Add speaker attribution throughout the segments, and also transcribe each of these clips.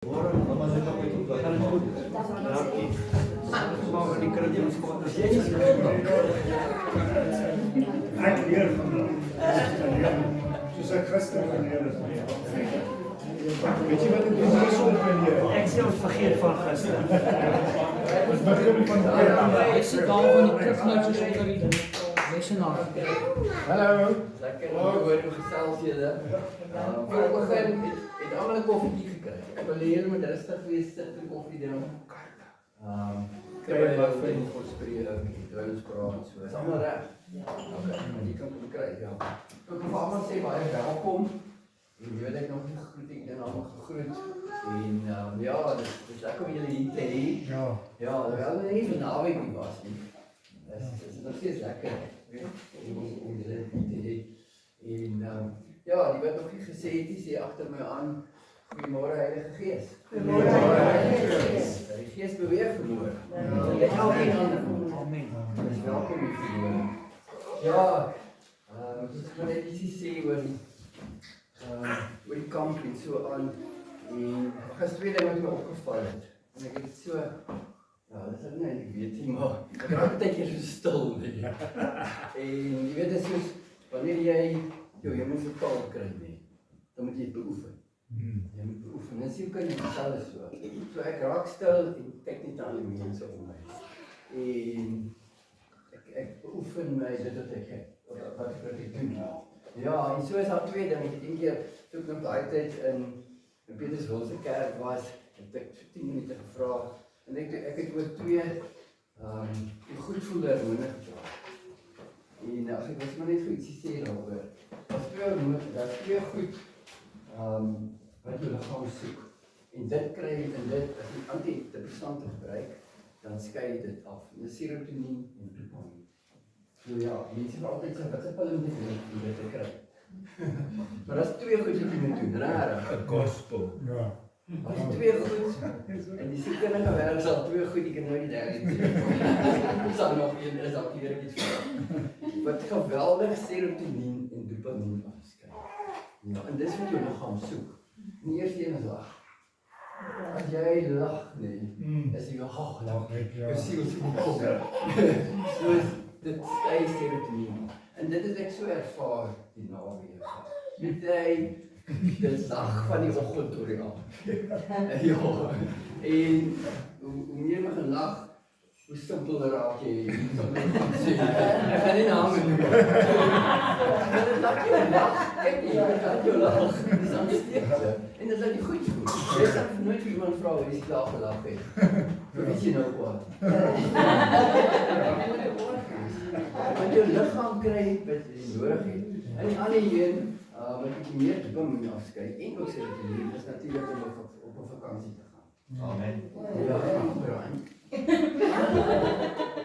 Speaker 1: Ek leer van hom. Soos ek gister geleer het. Weet jy wat ek doen hierso op leer?
Speaker 2: Ek sê ons vergeet van gister.
Speaker 1: Ons begin van
Speaker 3: Ek sit daar van die kripnootjies op die lesenaar.
Speaker 1: Hallo.
Speaker 4: Lekker hoor hoe gesels julle. Voor ek begin het almal 'n koffietjie gekry. Ek wil hê julle moet rustig wees, sit en koffie drink. Kry wat vir die voorspreek, die praat so. Is almal reg? Okay, maar jy kan kom kry, ja. Ek wil almal sê baie welkom. En jy weet ek nog nie gegroet ek dan almal gegroet. En ja, dis lekker om julle hier te hê.
Speaker 1: Ja.
Speaker 4: Ja, wel nie van naweek nie was nie. Dis nog steeds lekker, weet jy, om julle hier te hê. En ja, die wat nog nie gesê het, die sê agter my aan, goeiemôre Heilige Gees.
Speaker 2: Goeiemôre Heilige Gees.
Speaker 4: Die Gees beweeg vanmôre.
Speaker 2: Amen.
Speaker 4: Dis welkom hier vanmôre. Ja, ek wil net ietsie sê oor die kamp en so aan. En gister twee dinge wat my opgeval het. En ek het so, ja, dis ek nie eintlik weet nie, maar ek raak baie keer so stil. En jy weet, dit is soos, wanneer jy jou hemelse taal kry, dan moet jy het beoefen. Jy moet beoefen, en sien kan jy self so. So ek raak stil en kyk net aan die mense om my. En ek beoefen my dit wat ek doen. Ja, en so is daar twee dinge. Ek het een keer, toe ek nog daai tyd in Peterswilse kerk was, het ek vir 10 minute gevra, en ek het oor twee goedvoelder hormone gepraat. En ek was maar net vir ietsie sê daaroor. Daar's twee goed wat jou liggaam soek. En dit kry jy in dit, as jy antidepressante gebruik, dan skei jy dit af. Dis serotonien en dopamine. So ja, mense het altyd sê, wat is pil om dit te kry? Maar daar's twee goed wat jy moet doen, rarig.
Speaker 5: 'n gospel.
Speaker 1: Ja.
Speaker 4: As twee goed, en die siekkundige wêreld sal twee goed, jy kan nooit die derde doen. Sal nog een, is al iedere iets vir. Wat geweldig serotonien en dopamine afskei. Ja, en dis wat jou liggaam soek. Die eerste een is lag. As jy lag, is jy lag, jou siel is so dit skei serotonien. En dit het ek so ervaar die naweek. Met die lag van die oggend tot die aand. Ja, en hoe meer my gelag, hoe simpeler raak jy. Ek gaan nie name noem. Dit is dat jy lag, kyk jy, dat jy lag. Dit is aansteeklik. En dit laat jy goed voel. Jy sal nooit vir iemand vra, wie is klaar gelag het. Vir wie is jy nou kwaad? Want jou liggaam kry wat jy nodig het. En die ander een, wat ek meer dopamine afskei, en ook serotonien, is natuurlik om op 'n vakansie te gaan.
Speaker 5: Amen.
Speaker 4: Ja, Brian.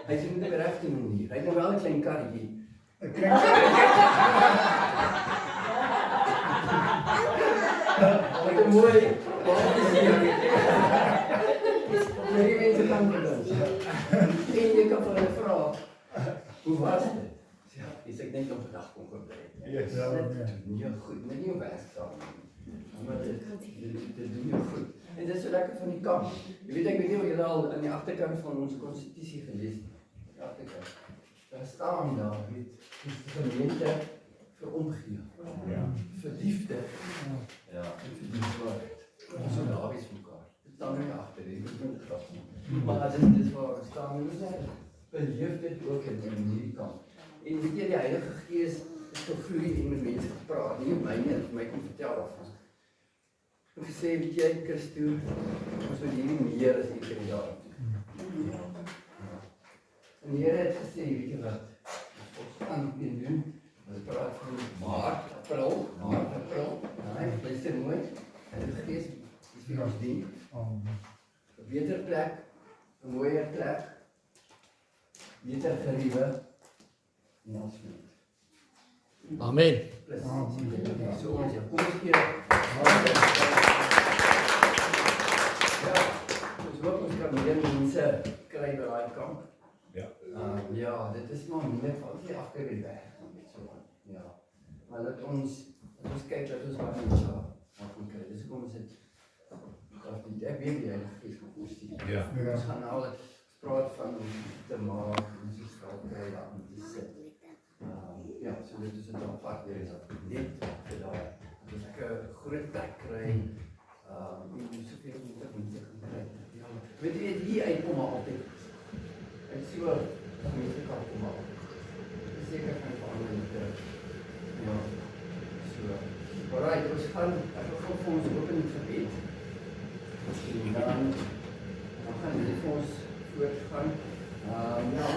Speaker 4: Hy sê met 'n regte manier. Hy het nou wel 'n klein karretjie. Wat 'n mooi baie hier. Die mense kan doen. En jy kan hulle vra, hoe was dit? Ja, ek net op 'n dag kom gebly.
Speaker 1: Yes.
Speaker 4: Ja, goed, net nie op werksaam nie. Maar dit doen jou goed. En dit is so lekker van die kamp. Jy weet, ek weet nie of julle al aan die agterkant van ons konstitusie gelees het. Die agterkant. Daar staan daar, weet, dis die gemeente vir omgee.
Speaker 1: Ja.
Speaker 4: Vir liefde.
Speaker 5: Ja.
Speaker 4: En vir diensbaarheid. Ons sal daar wees mekaar. Dit staan nie agter nie, dit moet grap nie. Maar dit is waar staan, ons beleef dit ook in hierdie kamp. En weet jy, die Heilige Gees is gevloei en met mense gepraat, nie my nie, vir my kom vertel daarvan. Ek het gesê, weet jy, Christo, ons moet hierdie meer as enkele jaar doen. En die Here het gesê, weet jy wat, ons gaan dit doen, ons praat van maart, april, nee, luister mooi, Heilige Gees is vir ons dien, 'n beter plek, 'n mooier plek, beter geriewe, en ons moet.
Speaker 3: Amen.
Speaker 4: So ons ja, kom ons keer. Ja, ons hoop ons kan meer mense kry by daai kamp.
Speaker 5: Ja.
Speaker 4: Ja, dit is maar net van die agter die weg, net so aan. Ja. Maar laat ons kyk dat ons wat mense kan kry. Dis hoekom ons dit Ek weet die Heilige Gees gaan ons stuur.
Speaker 5: Ja.
Speaker 4: Ons gaan nou al praat van om te maak, om ons geld kry daar om te sit. Ja, so dit is 'n apart weer is dat net vir daai. As ek 'n groot plek kry, soveel mense kan kry. Ja, weet jy hier uitkom maar altyd. Ek sien wel dat mense kan kom maar. Seker kan verander. Ja. So. Alright, ons gaan ek wil vir ons open gebed. En dan gaan we vir ons voortgaan. Ja,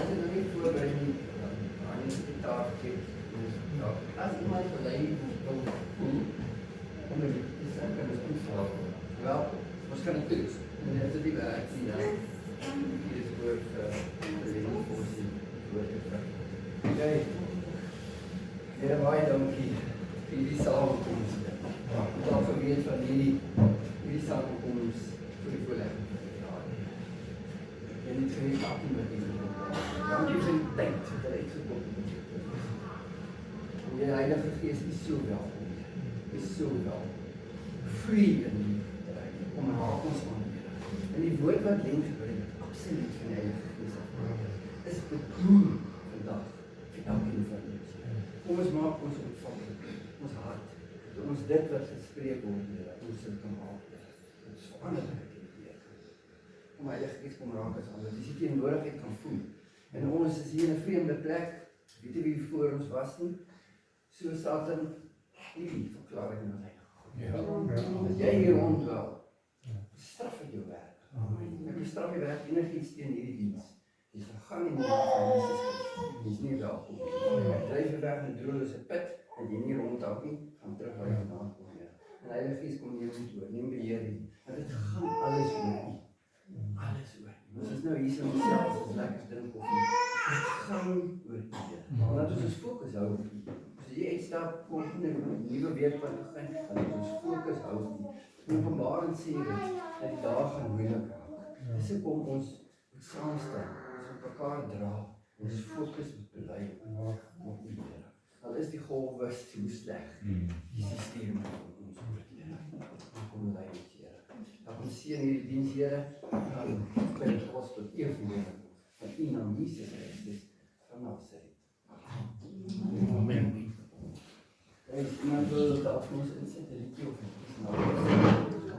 Speaker 4: ons het nog nie voorberei nie. Aan die gitaar gegeven. As iemand gelei wil doen, om het te zijn, kan ons ontvallen. Wel, ons kan het toets. En dit is die werk die hier is woord verleden voorzien. Oké. Here, baie dankie vir die samenkomst. Ons al geweet van hierdie samenkomst vir die voorlegging van die jaar. En dit vir die saak met die dankie vir die tyd wat hy uitgekom het. Die Heilige Gees is so welkom. Is so welkom. Vloei in die om raak ons aan. En die woord wat Len gebring het, absoluut van die Heilige Gees is bedoel vandag vir elkeen van ons. Kom ons maak ons ontvankelijk, ons hart, ons dit wat gespreek word, Here, ons dit kan maak. Ons verander dit, Here. Kom Heilige Gees, kom raak ons aan, dat die teenwoordigheid kan voel. En ons is hier in 'n vreemde plek, weet jy wie voor ons was nie? So Satan, die verklaring aan hy. As jy hier rondwel, straf vir jou werk. Ek straf jy werk enigiets teen hierdie diens. Jy vergaan in die naam van Jesus Christus. Jy is nie welkom. Ek dryf jy weg in 'n droelose put, en jy nie rondhou nie, gaan terug waar jy vandaan kom. En Heilige Gees kom neem dit oor, neem beheer nie. Want dit gaan alles oor U. Alles oor U. Ons is nou hier so selfs, ons lekker drink of nie. Dit gaan oor U. Want ons fokus hou op U. As jy uitstap, kom in 'n nuwe week wat begin, dan ons fokus hou op U. Openbaring sê dit, dat die dae gaan moeilik raak. Dis hoekom ons moet saam staan, ons moet mekaar dra, ons fokus moet bly op U, Here. Al is die golwe so sleg, die systeem van ons oor, Here. Kom lei ons, Here. Dat ons seën hierdie diens, Here, dan bid ek ons tot eer van U naam Jesus Christus van Nazareth. Amen. Is iemand wil dat ons insit, 'n liedjie of iets nou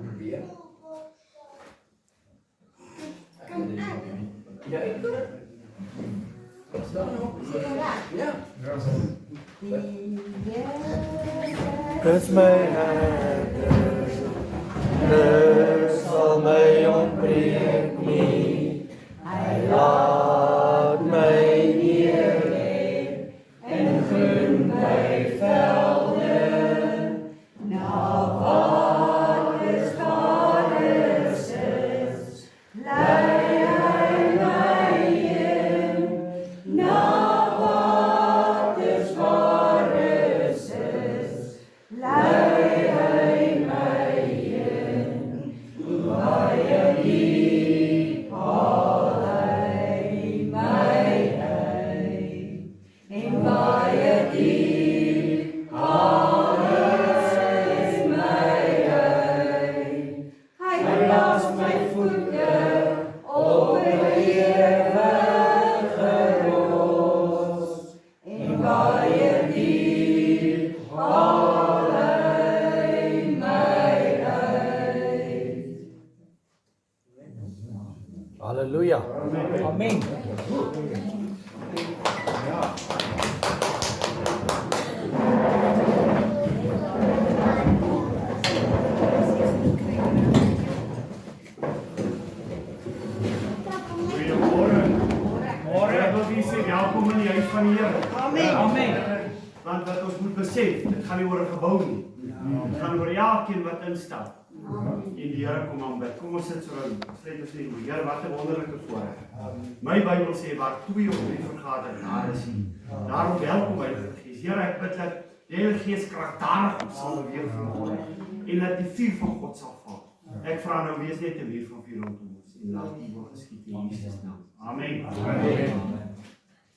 Speaker 4: probeer? Ja, ek doen het. Wat is dat nou? Ja.
Speaker 2: Dis my herder, sal my ontbreek nie. Hy laat my neer en groen my velde, na waters waar is, lei hy my heen, na waters waar is, lei hy my heen, baie diep haal hy my uit, en baie diep haal hy my uit. Hy plaas my voete op 'n ewige rots, en baie diep haal hy my uit. Halleluja.
Speaker 3: Amen.
Speaker 1: Goeiemôre. Ek wil vir sê welkom in die huis van die Here.
Speaker 3: Amen.
Speaker 1: Want wat ons moet besef, dit gaan nie oor 'n gebou nie. Dit gaan oor elkeen wat instap. En die Here kom aanbid. Kom ons sit so rond. Sluit ons net. Here, wat 'n wonderlike voorreg. My Bybel sê waar 2 of 3 vergader, daar is U. Daarom welkom Heilige Gees. Here, ek bid dat die Heilige Gees kragtadig ons sal beweeg vanmôre en dat die vuur van God sal val. Ek vra nou wees net 'n muur van vuur rondom ons en laat U wil geskied in Jesus naam. Amen.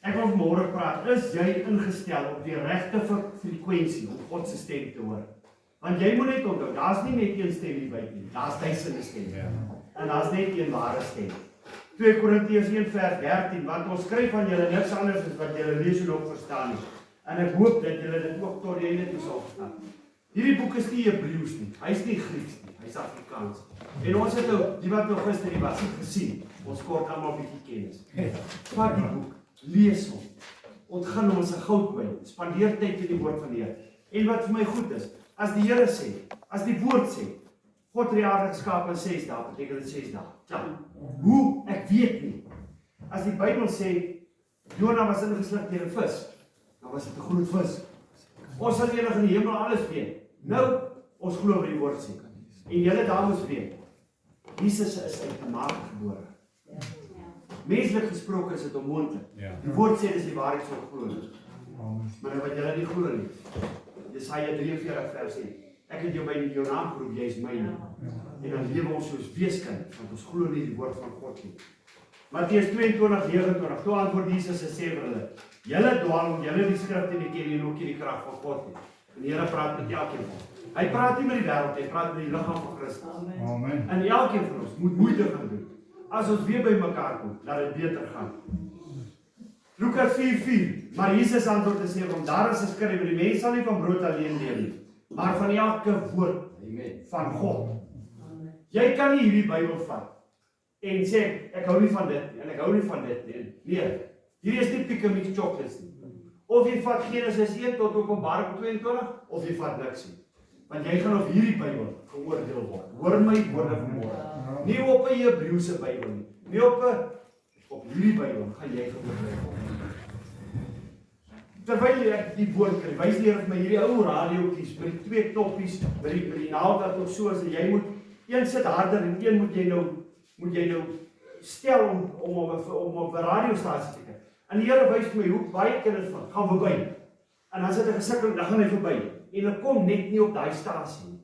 Speaker 1: Ek wil môre praat. Is jy ingestel op die regte frekwensie om God se stem te hoor? Want jy moet net onthou, daar's nie net een stem hier buite nie, daar's duisende stemme. En daar's net een ware stem. 2 Korintiërs 1:13, want ons skryf van julle niks anders as wat julle lees en ook verstaan nie. En ek hoop dat julle dit ook tot die einde toe sal verstaan. Hierdie boek is nie Hebreëus nie, hy's nie Grieks nie, hy's Afrikaans. En ons het nou, die wat nog gister die was het gesien, ons kort almal 'n bietjie kennis. Vat die boek, lees hom, ontgin hom as 'n goudmyn, spandeer tyd in die woord van die Here. En wat vir my goed is, as die Here sê, as die woord sê, God het die aarde geskaap in 6 dae, beteken dit 6 dae. Ja, hoe? Ek weet nie. As die Bybel sê, Jona was ingesluk deur 'n vis, dan was dit 'n groot vis. Ons sal eendag in die hemel alles weet. Nou, ons glo wat die woord sê. En julle dames weet, Jesus is uit 'n maagd gebore. Menslik gesproke is dit onmoontlik. Die woord sê dis die waarheid sou glo. Maar wat julle nie glo nie. Jesaja 43:1. Ek het jou by jou naam geroep, jy is myne. En dan lewe ons soos weeskind, want ons glo nie die woord van God nie. Matteus 22:29. Toe antwoord Jesus en sê vir hulle: julle dwaal om julle die skrifte nie ken en ook nie die krag van God nie. En die Here praat met elkeen van ons. Hy praat nie met die wêreld, hy praat met die liggaam van Christus. Amen. En elkeen van ons moet moeite gaan doen. As ons weer by mekaar kom, laat dit beter gaan. Lukas 4:4. Maar Jesus antwoord en sê hom: daar is geskrywe, die mens sal nie van brood alleen leef nie, maar van elke woord van God. Jy kan nie hierdie Bybel vat en sê ek hou nie van dit nie en ek hou nie van dit nie. Nee, hierdie is nie Pick and Mix chocolates nie. Of jy vat Genesis 1 tot Openbaring 22 of jy vat niks nie. Want jy gaan op hierdie Bybel geoordeel word. Hoor my woorde vanmôre. Nie op 'n Hebreëse Bybel nie. Nie op hierdie Bybel gaan jy geoordeel word. Terwyl ek die woord kry, wys die Here vir my hierdie ou radiootjies met die 2 knoppies by die naald of so, as jy moet een sit harder en een moet jy nou stel om op 'n radiostasie te kyk. En die Here wys my hoe baie kinders van gaan verby. En dan sit hy gesukkel, dan gaan hy verby. En hy kom net nie op daai stasie nie.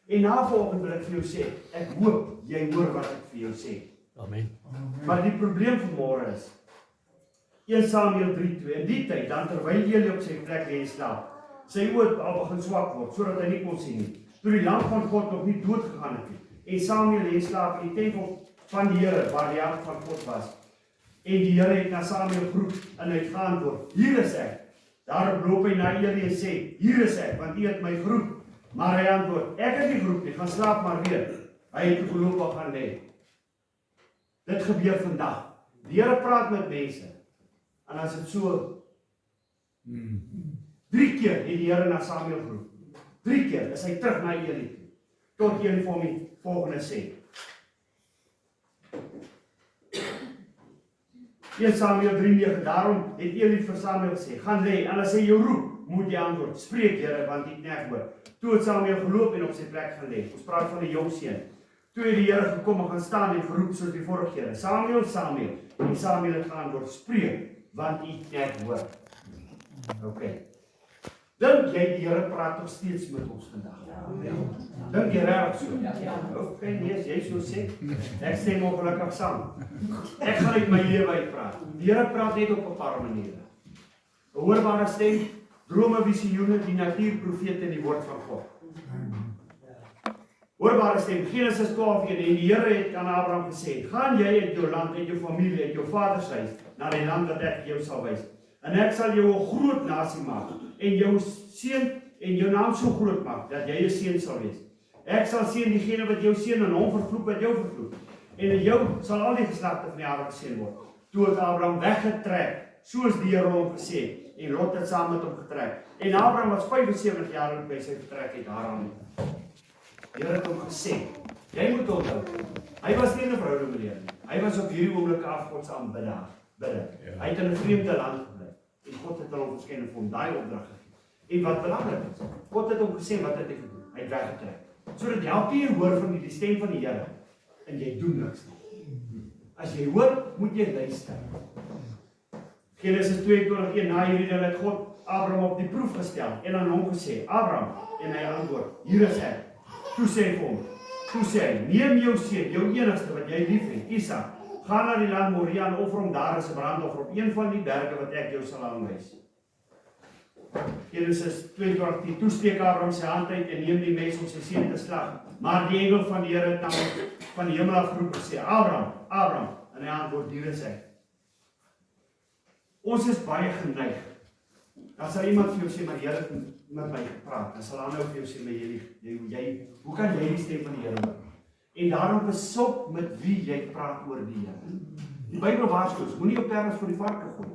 Speaker 1: En na volgende wil ek vir jou sê, ek hoop jy hoor wat ek vir jou sê.
Speaker 2: Amen.
Speaker 1: Maar die probleem vanmôre is 1 Samuel 3:2. In die tyd, dan terwyl Eli op sy plek lê en slaap, sy oë al begin swak word, sodat hy nie kon sien nie. Toe die lam van God nog nie dood gegaan het nie. En Samuel lê en slaap in die tempel van die Here, waar die ark van God was. En die Here het na Samuel geroep en hy het geantwoord: hier is ek. Daarop loop hy na Eli en sê: hier is ek, want u het my geroep. Maar hy antwoord: ek het nie geroep nie, gaan slaap maar weer. Hy het voorlopig gaan lê. Dit gebeur vandag. Die Here praat met mense. En as dit so 3 keer het die Here na Samuel geroep. 3 keer is hy terug na Eli toe. Tot Eli vir hom die volgende sê. 1 Samuel 3:9. Daarom het Eli vir Samuel gesê: gaan lê, en as hy jou roep, moet jy antwoord: spreek Here, want ek knek hoor. Toe het Samuel geloop en op sy plek gaan lê. Ons praat van 'n jong seun. Toe het die Here gekom en gaan staan en geroep soos die vorige kere: Samuel, Samuel. En Samuel het geantwoord: spreek, want ek knek hoor. Okay. Dink jy die Here praat nog steeds met ons vandag? Ja. Dink jy regtig so? Okay, nee, jy so sê. Ek stem ongelukkig saam. Ek gaan uit my lewe uit praat. Die Here praat net op 'n paar maniere. 'n Hoorbare stem, drome, visioene, die natuur, profete en die woord van God. Hoorbare stem, Genesis 12:1. En die Here het aan Abraham gesê: gaan jy uit jou land, uit jou familie, uit jou vaders huis, na die land wat ek jou sal wys. En ek sal jou 'n groot nasie maak, en jou seun en jou naam so groot maak, dat jy 'n seun sal wees. Ek sal seën diegene wat jou seën en hom vervloek wat jou vervloek. En in jou sal al die geslagte van die aarde geseën word. Toe het Abraham weggetrek, soos die Here hom gesê het, en Lot het saam met hom getrek. En Abraham was 75 jaar oud by sy vertrek uit Haran. Die Here het hom gesê, jy moet onthou, hy was nie 'n verhouding met die Here nie. Hy was op hierdie oomblik af God se aanbidder. Hy het in 'n vreemde land gebly. En God het hom verskyn en vir hom daai opdrag gegee. En wat belangrik is, God het hom gesê wat het hy gedoen? Hy het weggetrek. Sodat elke keer hoor van die stem van die Here en jy doen niks nie. As jy hoor, moet jy luister. Genesis 22:1. Na hierdie ding het God Abraham op die proef gestel en aan hom gesê: Abraham, en hy antwoord: hier is ek. Toe sê hy vir hom, neem jou seun, jou enigste wat jy liefhet, Isak, gaan na die land Moria en offer hom daar as 'n brandoffer op een van die berge wat ek jou sal aanwys. Genesis 22, toe steek Abraham sy hand uit en neem die mes om sy seun te slag. Maar die engel van die Here het dan van die hemel af geroep en sê, Abraham, Abraham, en hy antwoord, hier is ek. Ons is baie geneig. Dan sal iemand vir jou sê, maar die Here het met my gepraat. Dan sal ander vir jou sê, maar hoe kan jy die stem van die Here hoor? En daarom besop met wie jy praat oor die Here. Die Bybel waarsku ons, moenie jou perles vir die varke gooi.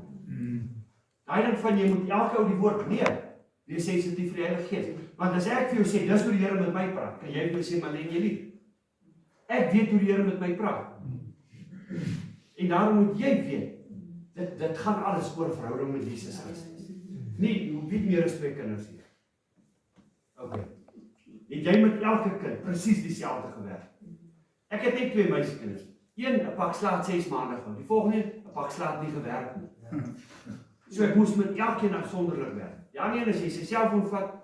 Speaker 1: Daai ding van jy moet elke ou die woord leer. Wees sensitief vir die Heilige Gees. Want as ek vir jou sê, dis hoe die Here met my praat, kan jy vir my sê, maar len jy lief. Ek weet hoe die Here met my praat. En daarom moet jy weet, dit gaan alles oor verhouding met Jesus Christus. Nie, hoe bied meer respek kinders hier. Ok. En jy met elke kind presies dieselfde gewerk. Ek het net 2 meisiekinders. Een pak slaat 6 maande van, die volgende 'n pak slaat nie gewerk nie. So ek moes met elkeen afsonderlik werk. Die ander een as jy sy selfoon vat,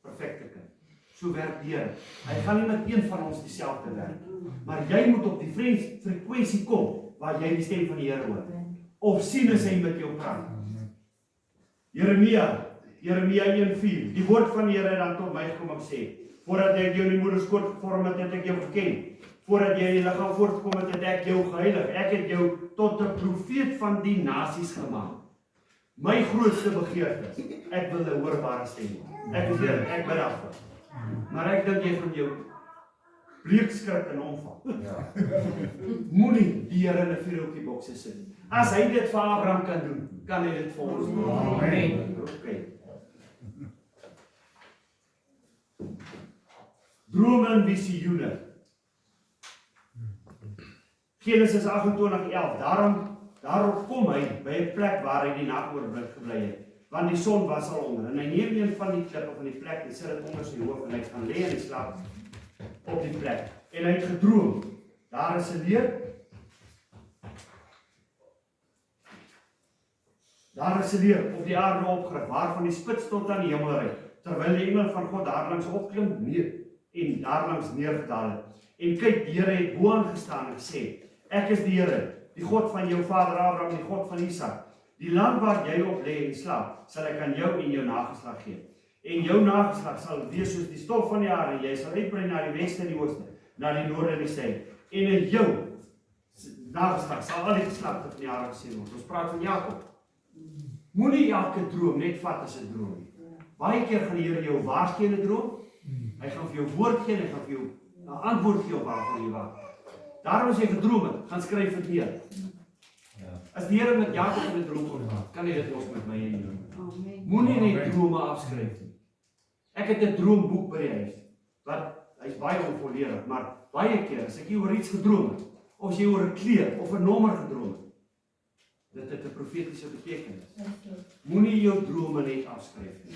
Speaker 1: perfekte kind. So werk die Here. Hy gaan nie met een van ons dieselfde werk. Maar jy moet op die frekwensie kom waar jy die stem van die Here hoor. Of sien as hy met jou praat. Jeremia 1:4. Die woord van die Here het dan tot my gekom en sê: Voordat ek jou in die moederskoot gevorm het, het ek jou geken. Voordat jy in die liggaam voortgekom het, het ek jou geheilig. Ek het jou tot 'n profeet van die nasies gemaak. My grootste begeerte is, ek wil 'n hoorbare stem. Ek is hier, ek bid daarvoor. Maar ek dink jy van jou bleekskrip en omval. Ja. Moenie die Here in 'n vuurhoutjiebokse sit. As hy dit vir Abraham kan doen, kan hy dit vir ons doen. Amen. Okay. Drome en visioene. Genesis 28:11. Daarop kom hy by 'n plek waar hy die nag oorblik gebly het, want die son was al onder. En hy neem een van die klippe van die plek en sit dit onder sy hoof en hy gaan lê en slaap op die plek. En hy het gedroom. Daar is 'n leer. Daar is 'n leer op die aarde opgerig, waarvan die spits tot aan die hemel reik, terwyl die engel van God daarlangs opklim en daarlangs neergedaal het. En kyk, die Here het bo aangestaan en gesê: Ek is die Here, die God van jou vader Abraham, die God van Isak. Die land waar jy op lê en slaap, sal ek aan jou en jou nageslag gee. En jou nageslag sal wees soos die stof van die aarde. Jy sal uitbrei na die weste en die ooste, na die noorde en die suide. En in jou nageslag sal al die geslagte van die aarde gesien word. Ons praat van Jakob. Moenie elke droom net vat as 'n droom nie. Baie keer gaan die Here jou waarsku in 'n droom. Hy gaan vir jou woord gee en hy gaan vir jou 'n antwoord gee op waarvan jy wag. Daarom as jy gedroom het, gaan skryf dit neer. As die Here met Jakob in 'n droom kon praat, kan hy dit ons met my en jou. Moenie net drome afskryf nie. Ek het 'n droomboek by die huis. Hy's baie onvolledig, maar baie keer as ek oor iets gedroom het, of as jy oor 'n kleur of 'n nommer gedroom het, dit het 'n profetiese betekenis. Moenie jou drome net afskryf nie.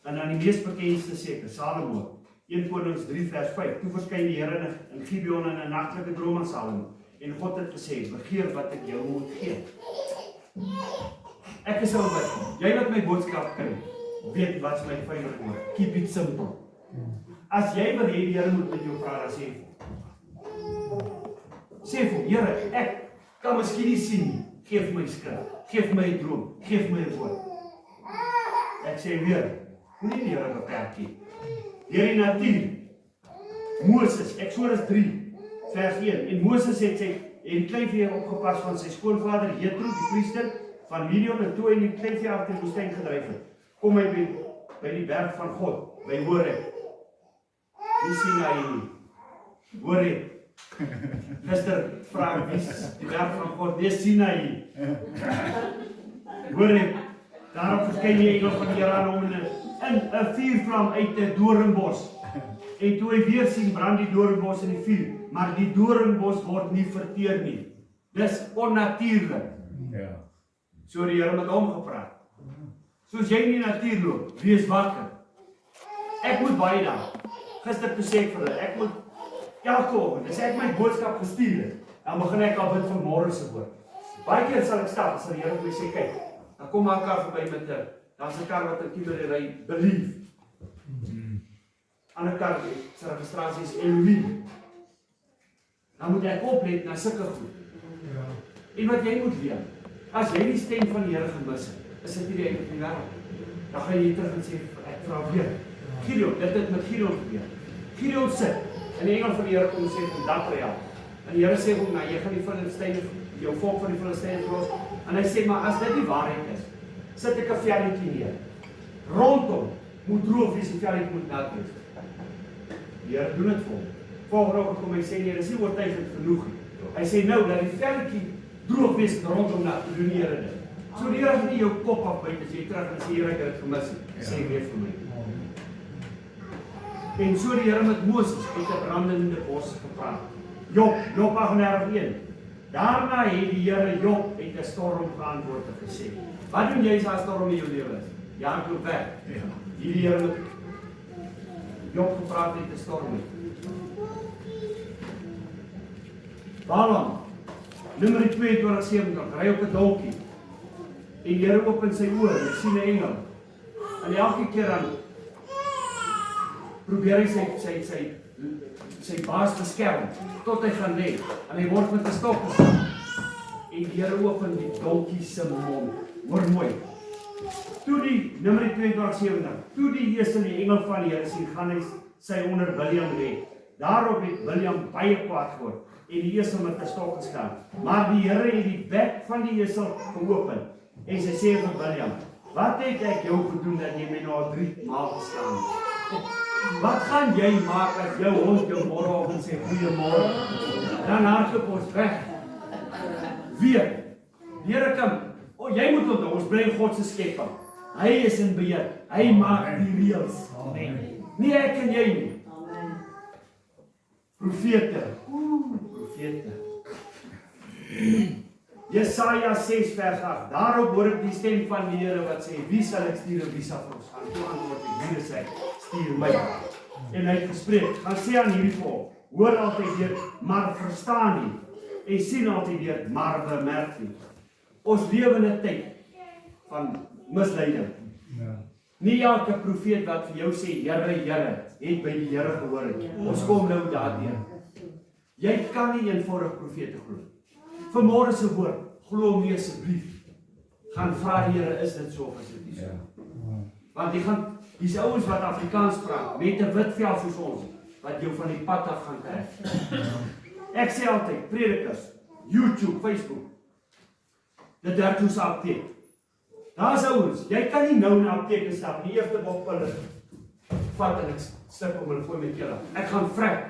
Speaker 1: En dan die mees bekendste seker, Salomo, 1 Konings 3:5. Toe verskyn die Here in Gibeon in 'n nagtelike droom aan Salomo. En God het gesê: Begeer wat ek jou moet gee. Ek is al wat jy wat my boodskap kry, weet wat's my favorite woord. Keep it simple. As jy wil hê die Here moet met jou praat, dan sê vir Here, ek kan miskien nie sien nie. Geef my skrif, geef my 'n droom, geef my 'n woord. Ek sê weer, moenie die Here beperk nie. Deur die natuur. Moses, Eksodus 3:1. En Moses het sy kleinvee opgepas van sy skoonvader Jethro, die priester van Midian, en toe hy die kleinvee af die woestyn gedryf het, kom hy by die berg van God, by Horeb. Nie Sinaï nie. Horeb. Gister vra ek, wie is die berg van God? Nee, Sinaï. Horeb. Daarop verskyn die engel van die Here aan hom in 'n vuurvlam uit 'n doornbos. En toe hy weer sien, brand die doornbos in die vuur, maar die doornbos word nie verteer nie. Dis onnatuurlik. Ja. So die Here met hom gepraat. Soos jy in die natuur loop, wees wakker. Ek moet baie dae. Gister toe sê ek vir hulle, ek moet elke oggend, as ek my boodskap gestuur het, dan begin ek al bid vir môre se woord. Baie keer sal ek stap, sal die Here vir my sê, kyk, dan kom maar 'n kar verby met 'n kar wat 'n kinder ry, belief. Ander kar se registrasie is Elohim. Dan moet ek oplet na sulke goed. En wat jy moet weet, as jy die stem van die Here gemis het, is dit nie die einde van die wêreld. Dan gaan jy terug en sê, ek vra weer. Gideon, dit het met Gideon gebeur. Gideon sit, en die engel van die Here kom en sê vir hom, dat vir jou. En die Here sê vir hom, nou, jy gaan die Filistyne, jou volk van die Filistyne verlos. En hy sê, maar as dit die waarheid is, sit ek 'n velletjie neer. Rondom moet droog wees, die velletjie moet nat wees. Die Here doen dit vir hom. Volgende oggend kom hy sê, nee, dis nie oortuigend genoeg nie. Hy sê nou, dat die velletjie droog wees rondom nat, doen die Here dit. So die Here gaan nie jou kop afbyt as jy terug en sê, Here, ek het dit gemis, sê weer vir my. En so die Here met Moses uit 'n brandende bos gepraat. Job 38:1. Daarna het die Here Job uit 'n storm geantwoord en gesê, wat doen jy as 'n storm in jou lewe is? Ja, ek loop weg. Die Here met Job gepraat uit 'n storm. Balaam, Numeri 22:70, ry op 'n donkie. En die Here open sy oë, en sien 'n engel. En elke keer dan probeer hy sy baas beskerm, tot hy gaan lê, en hy word met 'n stok geslaan. En die Here open die donkie se mond. Hoor mooi. Toe die Numeri 22:70, toe die Jesel die engel van die Here sien, gaan hy sy onder Biliam lê. Daarop het Biliam baie kwaad geword, en die Jesel met 'n stok geslaan. Maar die Here het die bek van die Jesel geopen, en sy sê vir Biliam, wat het ek jou gedoen dat jy my nou 3 maal geslaan het? Wat gaan jy maak as jou hond jou môreoggend sê goeiemôre? Dan hardloop ons weg. Weer. Die Here kan, jy moet onthou, ons bly God se skepping. Hy is in beheer. Hy maak die reëls. Amen. Nie ek en jy nie. Amen. Profete. Jesaja 6:8. Daarop hoor ek die stem van die Here wat sê, wie sal ek stuur en wie sal vir ons gaan? Toe antwoord ek, hier is hy, stuur my. En hy het gespreek, gaan sê aan hierdie volk, hoor altyd weer, maar verstaan nie. En sien altyd weer, maar bemerk nie. Ons lewe in 'n tyd van misleiding. Ja. Nie elke profeet wat vir jou sê, Here, Here, het by die Here gehoor het. Ons kom nou daardeur. Jy kan nie eenvoudig profete glo. Vanmôre se woord, glo hom nie asseblief. Gaan vra die Here, is dit so of is dit nie so? Want hier's ouens wat Afrikaans praat, met 'n wit vel soos ons, wat jou van die pad af gaan kry. Ek sê altyd, predikers, YouTube, Facebook, dit werk soos 'n apteek. Daar's ouens, jy kan nie nou na 'n apteek stap nie, eerste bok pille vat en ek slip om hulle voor my keel af. Ek gaan vrek.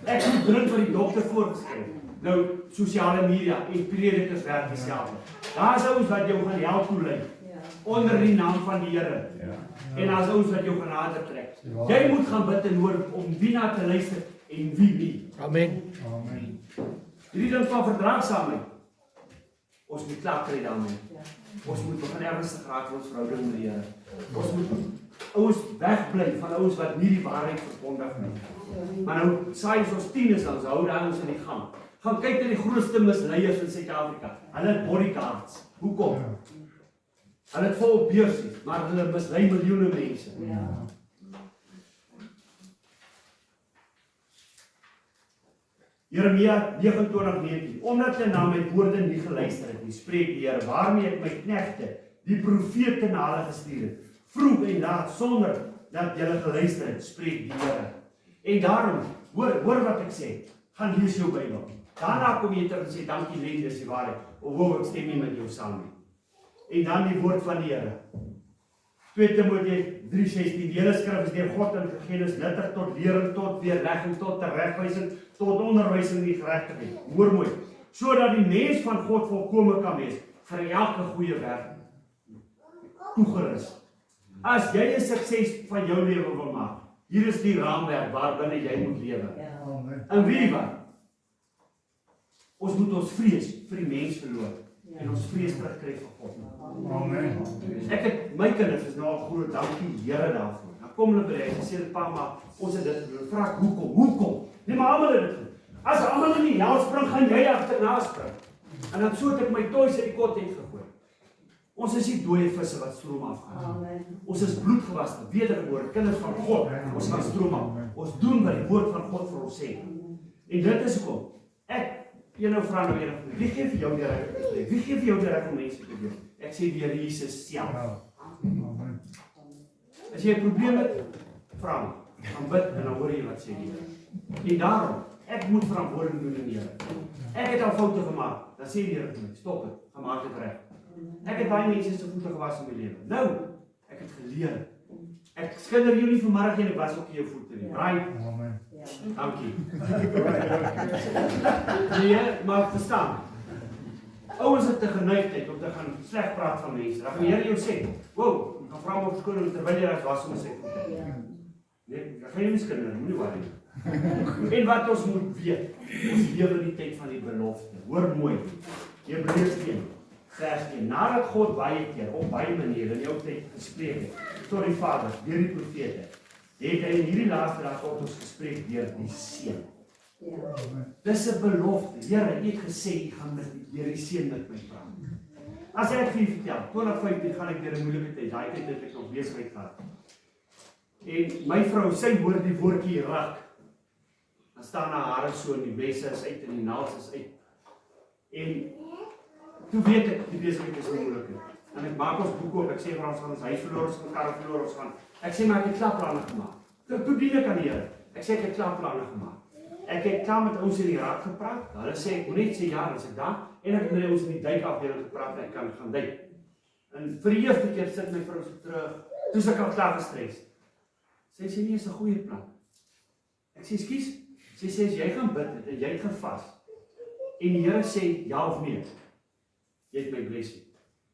Speaker 1: Ek moet drink wat die dokter voorgeskryf. Nou, sosiale media en predikers werk dieselfde. Daar's ouens wat jou gaan help toelei, onder die naam van die Here. En daar's ouens wat jou genade trek. Jy moet gaan bid en hoor om wie na te luister en wie nie. Amen. Hierdie ding van verdraagsaamheid. Ons moet klaar kry daarmee. Ons moet begin ernstig raak vir ons verhouding met die Here. Ons moet ouens wegbly van ouens wat nie die waarheid verkondig nie. Maar nou saai ons tieners dan, hou daar ons in die gang. Gaan kyk na die grootste misleiers in Suid-Afrika. Hulle het bodyguards. Hoekom? Hulle het vol beursies, maar hulle mislei miljoene mense. Jeremia 29:19. Omdat hulle na my woorde nie geluister het nie, spreek die Here, waarmee ek my knegte, die profete na hulle gestuur het, vroeg en laat sonder dat julle geluister het, spreek die Here. En daarom, hoor wat ek sê, gaan lees jou Bybel. Daarna kom jy terug en sê, dankie Len, dis die waarheid. Of ek stem nie met jou saam nie. En dan die woord van die Here. 2 Timoteus 3:16. Die hele skrif is deur God ingegee, is nuttig tot lering, tot weerlegging, tot teregwysing, tot onderwysing in die geregtigheid. Hoor mooi. Sodat die mens van God volkome kan wees vir elke goeie werk toegerus. As jy 'n sukses van jou lewe wil maak, hier is die raamwerk waarbinne jy moet lewe. En weet wat? Ons moet ons vrees vir die mens verloor en ons vrees terugkry vir God. Amen. Ek het my kinders is nou 'n groot dankie Here daarvoor. Dan kom hulle by hy sê pa maar ons het dit vra hoekom? Nee maar almal het dit. As almal in die hel spring, gaan jy agterna spring. En dan so het ek my toys uit die kot uitgegooi. Ons is nie dooie visse wat stroom afgaan. Amen. Ons is bloedgewaste, wedergebore kinders van God. Ons gaan stroom af. Ons doen wat die woord van God vir ons sê. En dit is hoekom ek Jy nou vra nou enig, wie gee vir jou die reg om te spreek? Wie gee vir jou die reg om mense te doen? Ek sê die Here Jesus self. As jy 'n probleem het, vra hom. Dan bid en dan hoor jy wat sê die Here. En daarom, ek moet verantwoording doen in die Here. Ek het al foute gemaak, dan sê die Here vir my, stop het, gaan maak dit reg. Ek het baie mense se voete gewas in my lewe. Nou, ek het geleer. Ek skinder jou nie vanmiddag en ek was ook jou voete nie. Right? Dankie. Nee, maar verstaan. Ouers het 'n geneigtheid om te gaan sleg praat van mense. Dan gaan die Here jou sê, wow, gaan vra hom op skool terwyl jy as was om sy voete. Nee, dan gaan jy nie skinder, moenie worry nie. En wat ons moet weet, ons lewe in die tyd van die belofte. Hoor mooi. Hebreërs 1 vers 1. Nadat God baie keer op baie maniere in die ou tyd gespreek het tot die Vader deur die profete, het hy in hierdie laaste dag tot ons gespreek deur die Seun. Dis 'n belofte. Here, U het gesê U gaan deur die Seun met my praat. As ek vir u vertel, 2015 gaan ek deur 'n moeilike tyd. Daai tyd het ek nog besigheid gehad. En my vrou, sy hoor die woordjie rak. Dan staan haar hare so en die besse is uit en die naels is uit. En toe weet ek, die besigheid is moeilik. En ek maak ons boek oop, ek sê vir ons gaan ons huis verloor, ons gaan kar verloor, ons gaan. Ek sê maar ek het klaar planne gemaak. Toe dien ek aan die Here. Ek sê ek het klaar planne gemaak. Ek het klaar met ons in die raad gepraat. Hulle sê ek moet net sê ja, dan sê daar. En ek het met ons in die duikafdeling gepraat en ek kan gaan duik. En vir die eerste keer sit my vrou so terug. Toe is ek al klaar gestres. Sy sê nie, is 'n goeie plan. Ek sê ekskuus. Sy sê as jy gaan bid en jy het gevas en die Here sê ja of nee, jy het my blessing.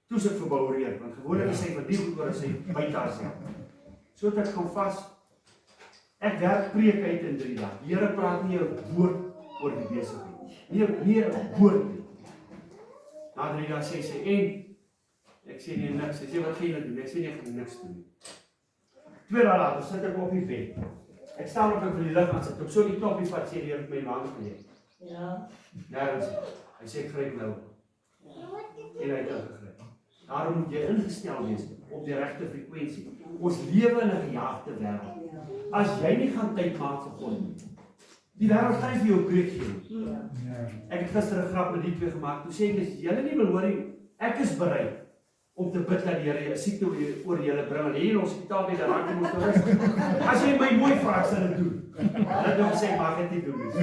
Speaker 1: Toe is ek verboureer, want gewoonlik is hy van die goed oor as hy buite haarself. So het ek gaan vas. Ek werk preek uit in 3 dae. Die Here praat nie 'n woord oor die besigheid. Nie 'n woord nie. Na 3 dae sê sy en ek sê nee niks. Sy sê wat gaan jy doen? Ek sê nee, ek gaan niks doen. 2 dae later sit ek op die bed. Ek staan op en vir die lig aan sit. Ek so die knoppie vat sê die Here met my hande gelê. Ja. Nergens. Hy sê ek gryp nou. En hy het ingegryp. Daarom moet jy ingestel wees op die regte frekwensie. Ons lewe in 'n gejaagde wêreld. As jy nie gaan tyd maak vir God nie, die wêreld gaan vir jou breek gee. Ek het gister 'n grap met die twee gemaak. Toe sê ek, as julle nie wil hoor nie, ek is bereid om te bid dat die Here 'n siekte oor julle bring. En hier in ons hospitaal by die raak moet rus. As jy my mooi vra, sal dit doen. Hulle het sê mag dit nie doen nie.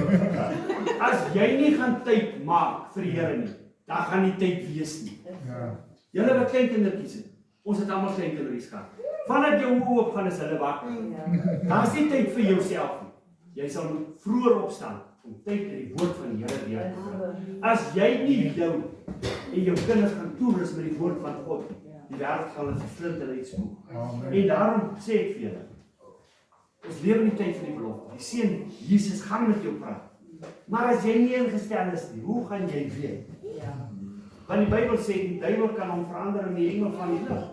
Speaker 1: As jy nie gaan tyd maak vir die Here nie, dan gaan nie tyd wees nie. Julle wat kleinkindertjies het. Ons het almal kleinkindertjies gehad. Vandat jou oë oop gaan is hulle wakker. Daar's nie tyd vir jouself nie. Jy sal moet vroeër opstaan om tyd in die woord van die Here deur te bring. As jy nie jou en jou kinders gaan toerus met die woord van God, die wêreld gaan hulle vervlind en uitspoeg. En daarom sê ek vir julle, ons lewe in die tyd van die belofte. Die Seun Jesus gaan met jou praat. Maar as jy nie ingestel is nie, hoe gaan jy weet? Want die Bybel sê die duiwel kan hom verander in die engel van die lig.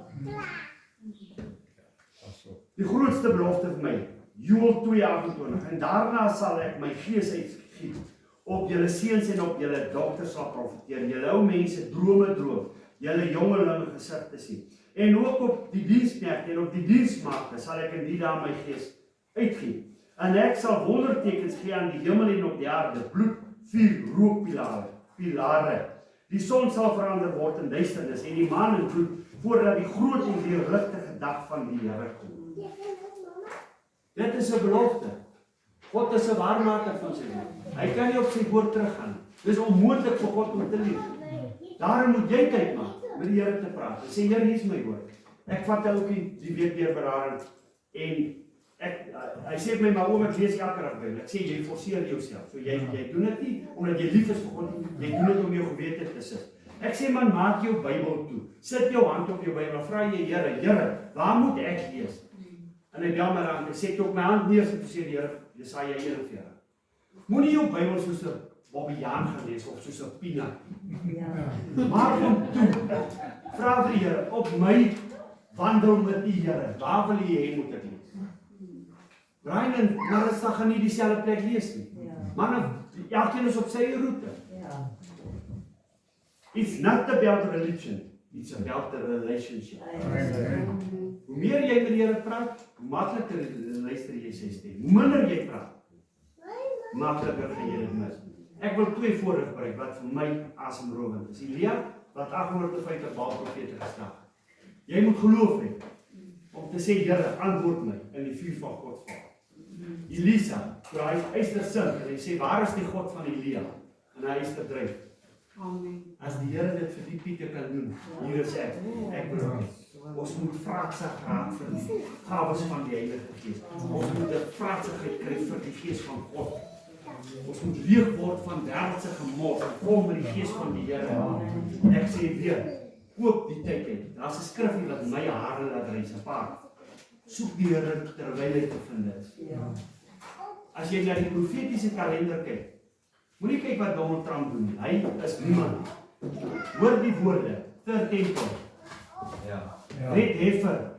Speaker 1: Die grootste belofte vir my, Joël 2:28, en daarna sal ek my gees uitgiet op julle seuns en op julle dogters sal profeteer, julle ou mense drome droom, julle jongelinge gesigte sien. En ook op die diensknegte en op die diensmaagde sal ek in die dae my gees uitgiet. En ek sal wondertekens gee aan die hemel en op die aarde, bloed, vuur, rookpilare. Die son sal verander word in duisternis en die maan in bloed, voordat die groot en deurligtige dag van die Here kom. Dit is 'n belofte. God is 'n waarmaker van sy woord. Hy kan nie op sy woord teruggaan. Dis onmoontlik vir God om te lieg. Daarom moet jy tyd maak met die Here te praat. Hy sê, Here, hier is my woord. Ek vat ook die week weer beraad en hy sê vir my, maar oom, ek lees elke dag Bybel. Ek sê, jy forceer jouself. So jy doen dit nie omdat jy lief is vir God nie. Jy doen dit om jou gewete te sit. Ek sê, man, maak jou Bybel toe. Sit jou hand op jou Bybel. Vra jy, Here, waar moet ek lees? En hy bel my aan, ek sê, toe ek my hand neersit, toe sê die Here, Jesaja 41. Moenie jou Bybel soos 'n Bobbejaan gaan lees, of soos 'n Pina. Maak hom toe. Vra vir die Here, op my wandel met die Here, waar wil jy hê moet ek lees? Brian, maar ons gaan nie dieselfde plek lees nie. Man, elkeen is op sy roete. It's not about religion, it's about the relationship. Hoe meer jy met die Here praat, hoe makliker luister jy sy stem. Hoe minder jy praat, makliker gaan jy dit mis. Ek wil 2 voorbeelde gebruik wat vir my asemrowend is. Elia wat 850 Baal-profete gestig het. Jy moet geloof hê om te sê, Here, antwoord my in die vuur van God val. Elisa, toe hy yster sing en hy sê, waar is die God van Elia? En hy yster dryf.
Speaker 5: Amen.
Speaker 1: As die Here dit vir die Pieter kan doen, hier is ek wil. Ons moet vraagsig raak vir die gawes van die Heilige Gees. Ons moet 'n vraagsigheid kry vir die Gees van God. Ons moet leeg word van wêreldse gemors en kom met die Gees van die Here. Ek sê weer, koop die tyd uit. Daar's 'n skrifgie wat my hare laat reis apart. Soek die Here terwyl hy te vind is. As jy na die profetiese kalender kyk, moenie kyk wat Donald Trump doen. Hy is niemand. Hoor die woorde, ter tempel. Red heifer,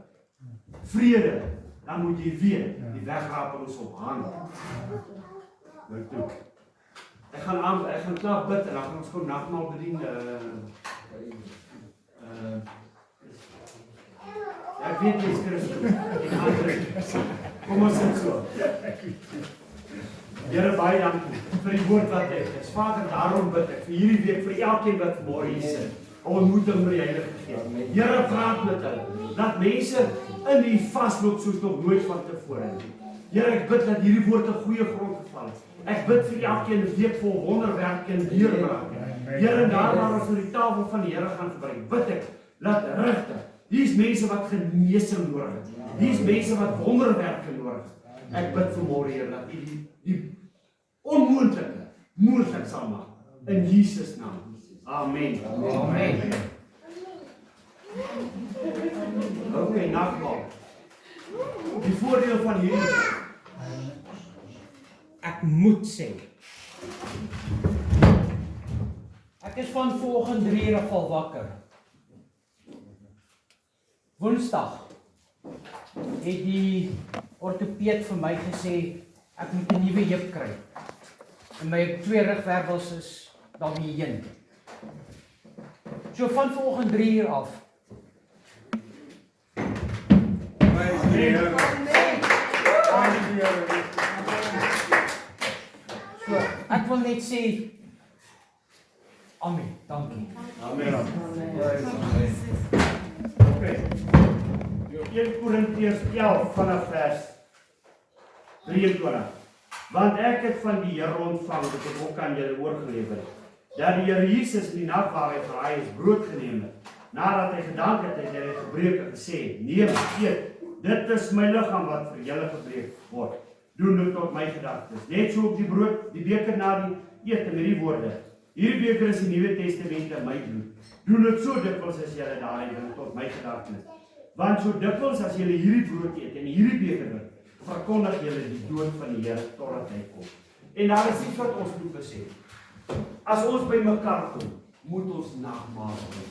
Speaker 1: vrede, dan moet jy weet, die wegraping is op hand. Nou toe. Ek gaan klaar bid en dan gaan ons gou nagmaal bedien. Ek weet jy is Christus. Kom ons sit so. Here, baie dankie vir die woord wat ek is. Vader, daarom bid ek vir hierdie week, vir elkeen wat vanmôre hier sit. Ontmoeting met die Heilige Gees. Here, praat met hulle. Laat mense in die vasloop soos nog nooit van tevore nie. Here, ek bid dat hierdie woord 'n goeie grond geval het. Ek bid vir elkeen 'n week vol wonderwerke en deurbrake. Here, daar waar ons die tafel van die Here gaan gebruik, bid ek, laat regtig. Hier's mense wat genesing nodig het. Hier's mense wat wonderwerke nodig het. Ek bid vanmôre, Here, dat U die onmoontlike moontlik sal maak in Jesus naam. Amen.
Speaker 2: Amen.
Speaker 1: Okay, nagmaal. Die voordeel van hierdie,
Speaker 3: Ek moet sê. Ek is van vanoggend 3 uur al wakker. Woensdag het die ortopeed vir my gesê ek moet 'n nuwe heup kry. En my 2 rugwervels is daarmee heen. So van vanoggend 3 uur af. So, ek wil net sê amen, dankie.
Speaker 1: Amen. Okay. 1 Korintiërs 11 vanaf vers 23. Want ek het van die Here ontvang, wat ek ook aan julle oorgelewer het, dat die Here Jesus in die nag waar hy geraai is, brood geneem het. Nadat hy gedank het, het hy gebreek en gesê, neem, eet, dit is my liggaam wat vir julle gebreek word. Doen dit tot my gedagtes. Net so op die brood, die beker na die ete met die woorde. Hierdie beker is die Nuwe Testament in my bloed. Doen dit so dikwels as julle daarin drink tot my gedagtes. Want so dikwels as julle hierdie brood eet en hierdie beker drink, verkondig julle die dood van die Here totdat hy kom. En daar is iets wat ons moet besef. As ons by mekaar kom, moet ons nagmaal doen.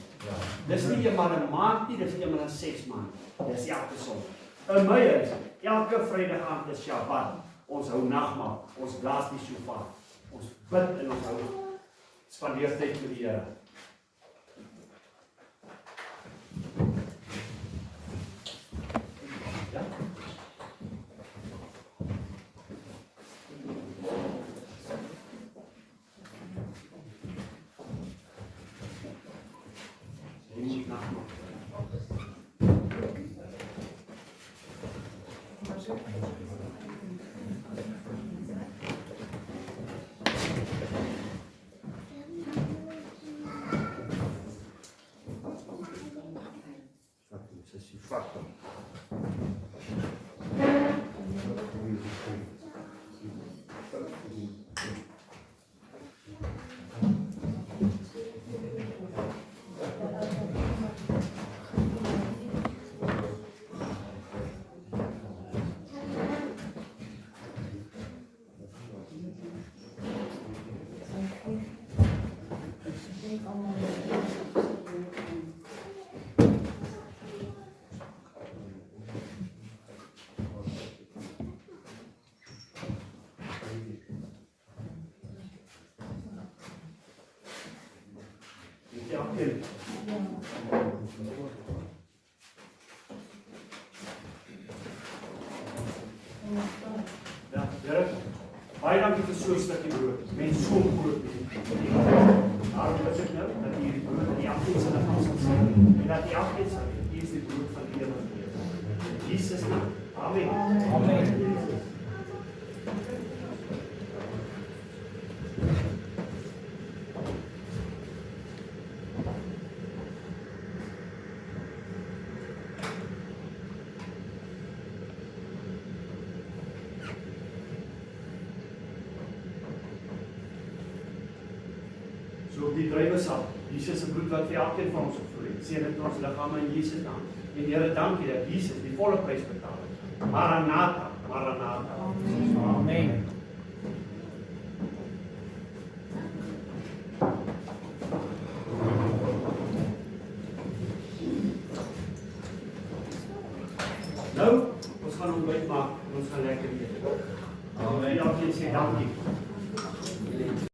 Speaker 1: Dis nie eenmal 'n maand nie, dis nie eenmal 'n 6 maande. Dis elke Sondag. In my huis, elke Vrydag aand is Shabbat. Ons hou nagmaal, ons blaas die shofar. Ons bid en ons hou spandeer tyd met die Here. Ja. Ja, Here, baie dankie vir so 'n stukkie brood. Mense so groot. dat elkeen sal weet, hier is die brood van die ewige lewe. In Jesus naam. Amen.
Speaker 3: Amen.
Speaker 1: So op die druiwesap, Jesus se bloed wat vir elkeen van ons opvloei, seën dit ons liggame in Jesus naam. En Here, dankie dat Jesus die volle prys betaal het. Maranatha, Maranatha.
Speaker 3: Amen.
Speaker 1: Nou, ons gaan ontbyt maak en ons gaan lekker eet. Amen. Elkeen sê dankie.